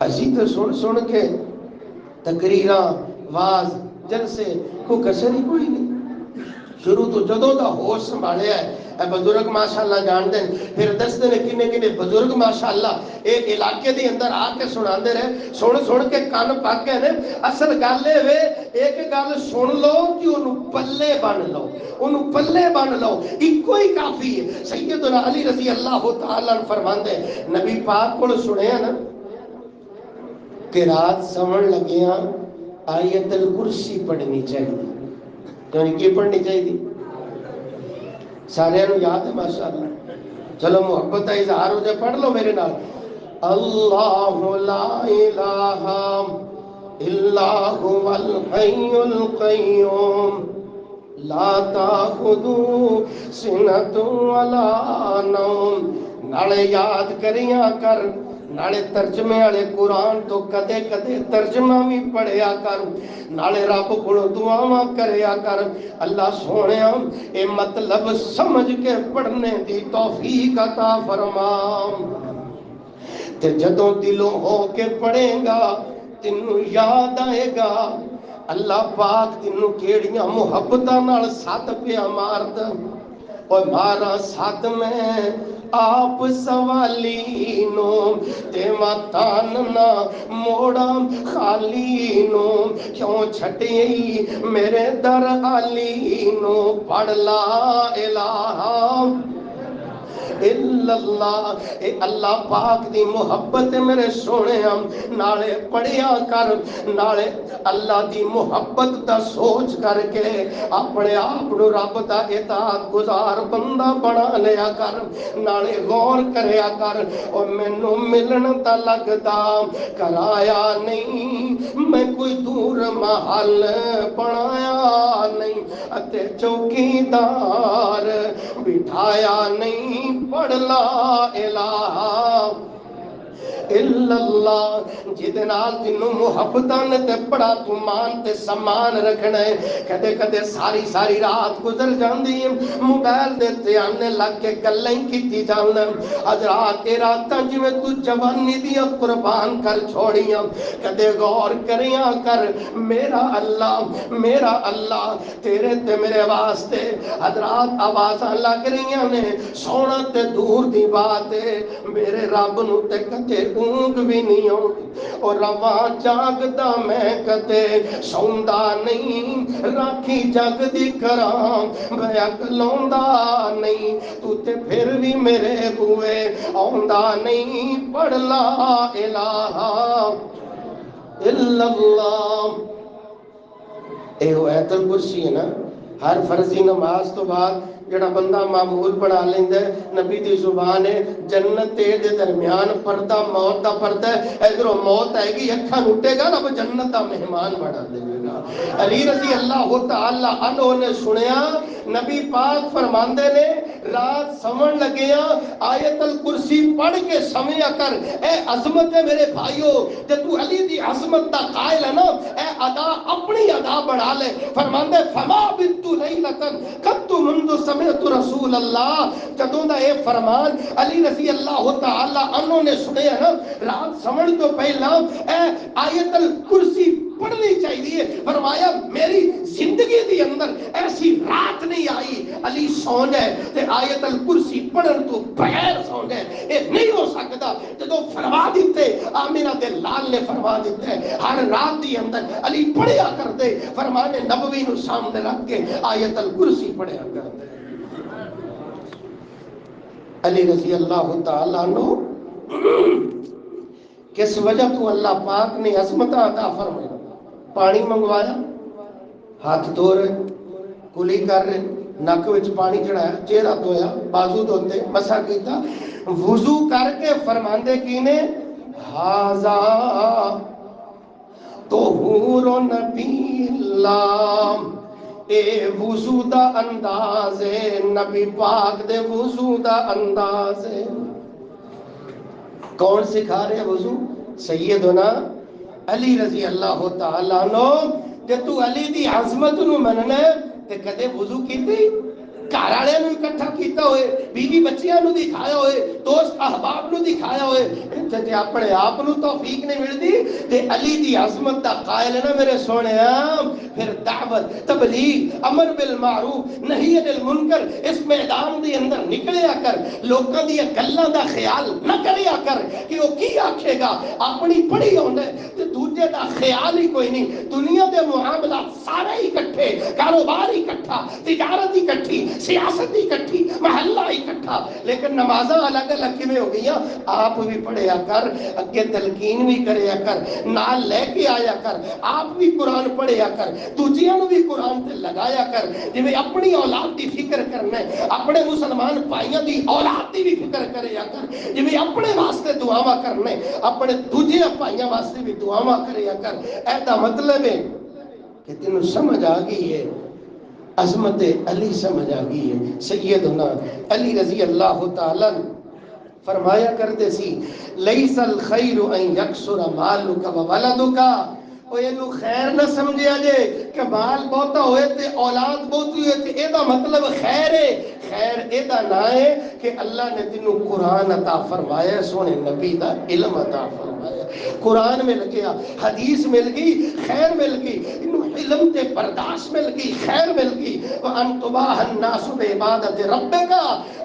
اسی تو سن سن کے تقریراں واز جلسے کو کسر ہی کوئی نہیں، شروع تو جدوں دا ہوش سنبھالیا ہے۔ اے بزرگ ماشاءاللہ جان دیں، پھر دستے نے کنے کنے بزرگ ماشاءاللہ ایک علاقے دی اندر آ کے سنان دے رہے، سن کے کان پاک گئے نے۔ اصل گالے وے ایک گال سن لو کہ انہوں پلے بن لو، انہوں پلے بن لو، ایک کوئی کافی ہے۔ سیدنا علی رضی اللہ تعالیٰ فرمان دے، نبی پاک کو سنے ہیں نا کہ رات سمجھ لگیاں آیت الکرسی پڑھنی چاہیے، تو یہ پڑھنی چاہیے سارے انہوں یاد ہے ماشاءاللہ۔ چلو محبت ہے اظہار ہو جائے، پڑھ لو میرے نال، اللہ لا الہ الا هو الحی القیوم لا تاخذو سنۃ ولا نوم، نالے یاد کریاں کر، نالے ترجمے والے قرآن تو کدے کدے ترجمہ بھی پڑھیا کر، نالے رب کو دعاواں کریا کر، اللہ سونیا اے مطلب سمجھ کے پڑھنے دی توفیق عطا فرما، تے جدوں دلوں ہو کے پڑھے گا تینوں یاد آئے گا اللہ پاک تینوں کیڑیاں محبتاں نال ساتھ پیا ماردا، اور مارا ساتھ میں آپ سوالی نو دیواں تان نہ موڑا خالی نو کیوں چھٹی میرے در علی نو پڑھ لا الہ الا اللہ اے اللہ پاک دی محبت میرے سونے نالے پڑھیا کر نالے اللہ دی محبت دا سوچ کر کے اپنے آپ نو رب دا اطاعت گزار بندہ بنا لیا کر نالے غور کریا کر اور مینوں ملن تا لگدا کرایا نہیں میں کوئی دور محل بنایا نہیں اتے چوکیدار بٹھایا نہیں پڑھ لا الہ الا اللہ جدے نال تینوں محبتاں نے تے بڑا تو مان تے سمان رکھنا ہے کدے کدے ساری رات گزر جاندی ہے موبائل دے تے آنے لگ کے گلاں کیتی جان حضرات راتاں جویں تو جوانی دیاں قربان کر چھوڑیاں کدے غور کریاں کر میرا اللہ تیرے تے میرے واسطے حضرات آوازاں لگ رہیاں نے سونا تے دور دی بات ہے میرے رب نو تے کدے اونگ بھی نہیں آتی اور رواں جاگدا میں کدے سوندا نہیں راکھی جگ دی کراں میں اکلوندا نہیں تو تے پھر بھی میرے بوئے آوندا نہیں پڑھ لا الہ الا اللہ اے وہ ایت الکرسی ہے نا ہر فرضی نماز تو بعد جڑا بندہ معمول بنا لیندا ہے نبی دی زبان ہے جنت تے دے درمیان پردہ موت دا پردہ ہے ادھروں موت آئے گی اکھاں لٹے گا رب جنت دا مہمان بنا دے گا علی رضی اللہ تعالی عنہ نے سنیا نبی پاک فرماندے نے رات سمن لگیا آیت الکرسی پڑھ کے سمیا کر اے عظمت ہے میرے بھائیو جے تو علی دی عظمت دا قائل ہے نا اے ادا اپنی ادا بڑھا لے فرماندے فما بنت لیلتن قد منذ سمعت رسول اللہ جدوں دا اے فرمان علی رضی اللہ تعالی عنہ نے سنے نا رات سمن تو پہلا اے آیت الکرسی پڑھنی چاہیے فرمایا میری زندگی دی اندر ایسی رات نہیں آئی علی سو جائے تے آیت الکرسی پڑھن تو بغیر سو جائے اے نہیں ہو سکتا جدوں فرما دیتے آمینہ دے لال نے فرما دیتے ہر رات دی اندر علی پڑھیا کرتے فرمان نبوی نو سامنے رکھ کے آیت الکرسی پڑھیا کرتے علی رضی اللہ تعالیٰ عنہ کس وجہ تو اللہ پاک نے عظمت عطا فرمایا پانی منگوایا ہاتھ دھو رہے کلی کر رہے نک وچ پانی چڑھایا چہرہ دھویا بازو دھوتے مسا کیتا وضو کر کے فرماندے کی نے ہاذا طہور نبی اللہ اے وضو دا انداز ہے نبی پاک دے وضو دا انداز ہے کون سکھا رہے وضو سیدنا علی رضی اللہ تعالیٰ عنہ جے تو علی دی عظمت نو مننا تے کدے وضو کیتی گھر والے نو اکٹھا کیتا ہوئے بیوی بچیاں نو دکھایا ہوئے دوست احباب نو دکھایا ہوئے تے اپنے آپ نو توفیق نہیں ملدی تے علی دی عظمت دا قائل ہے نا میرے سونیا پھر دعوت تبلیغ امر بالمعروف نہی عن المنکر اس میدان دے اندر نکلیا کر لوکاں دی گلاں دا خیال نہ کریا کر کہ وہ کی آکھے گا اپنی پڑھی ہوندا ہے تے دوجے دا خیال ہی کوئی نہیں دنیا دے معاملات سارے اکٹھے کاروبار اکٹھا تجارت اکٹھی سیاست اکٹھی محلہ اکٹھا لیکن نمازاں الگ الگ کیویں ہو گئیاں آپ بھی پڑھیا کر اگے تلقین بھی کریا کر نال لے کے آیا کر آپ بھی قرآن پڑھیا کر دوجیاں نو بھی قرآن تے لگایا کر جویں اپنی اولاد دی فکر کرنا ہے اپنے مسلمان بھائیاں دی اولاد دی بھی فکر کریا کر جویں اپنے واسطے دعاواں کرنے اپنے دوجے بھائیاں واسطے بھی دعاواں کریا کر اے دا مطلب ہے کہ تینوں سمجھ آ گئی ہے عظمت علی سمجھ آ گئی ہے سیدنا علی رضی اللہ تعالیٰ فرمایا کرتے سی لیس الخیر ان یکسر مالک و ولدک او اینو خیر نہ سمجھیا جے کہ مال بہتا ہوئے تے اولاد بہتی ہوئے تے اے دا مطلب خیر ہے خیر اے دا نہ ہے کہ اللہ نے تینوں قرآن عطا فرمایا سونے نبی دا علم عطا فرمایا قرآن مل گیا حدیث مل گئی خیر مل گئی انہوں علم تے برداشت مل گئی خیر مل گئی وَأَن تُبَاهَ النَّاسُ بِعِبَادَةِ رَبِّكَ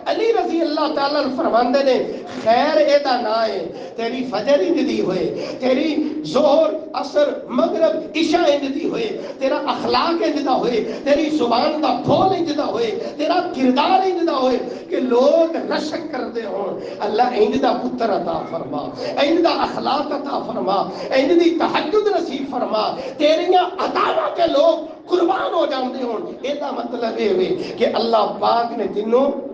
علی رضی اللہ تعالیٰ فرماندے نے خیر اے دا نا ہے، تیری فجر انج دی ہوئے، تیری ظہر عصر مغرب عشاء انج دی ہوئے، تیرا اخلاق انج دا ہوئے، تیری زبان دا بھول انج دا ہوئے، تیرا کردار انج دا ہوئے کہ لوگ رشک کر دے ہوں اللہ انج دا پتر عطا فرما، انج دا اخلاق عطا فرما، انج دی تہجد نصیب فرما، تیریاں عطاواں کے لوگ قربان ہو جاندے ہوں۔ اے دا مطلب یہ ہوئے کہ اللہ پاک نے تینوں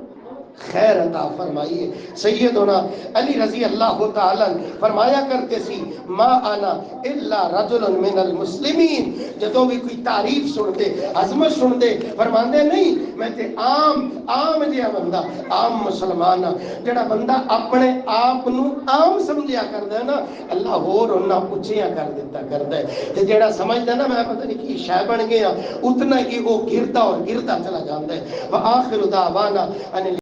خیر عطا فرمائیے۔ سیدنا علی رضی اللہ تعالیٰ فرمایا کرتے سی ما انا الا رجل من المسلمین، جدوں بھی کوئی تعریف سن دے عظمت سن دے فرماندے نہیں میں تے عام جہا بندہ، عام مسلمان جڑا بندہ اپنے آپ نو عام سمجھیا کردا ہے نا اللہ ہور انہاں اونچیاں کر دیتا کردا ہے، تے جڑا سمجھدا نا میں پتہ نہیں کی شے بن گیا اتنا ہی وہ گردا اور گردا چلا جاندا ہے۔ وآخر دعوانا ان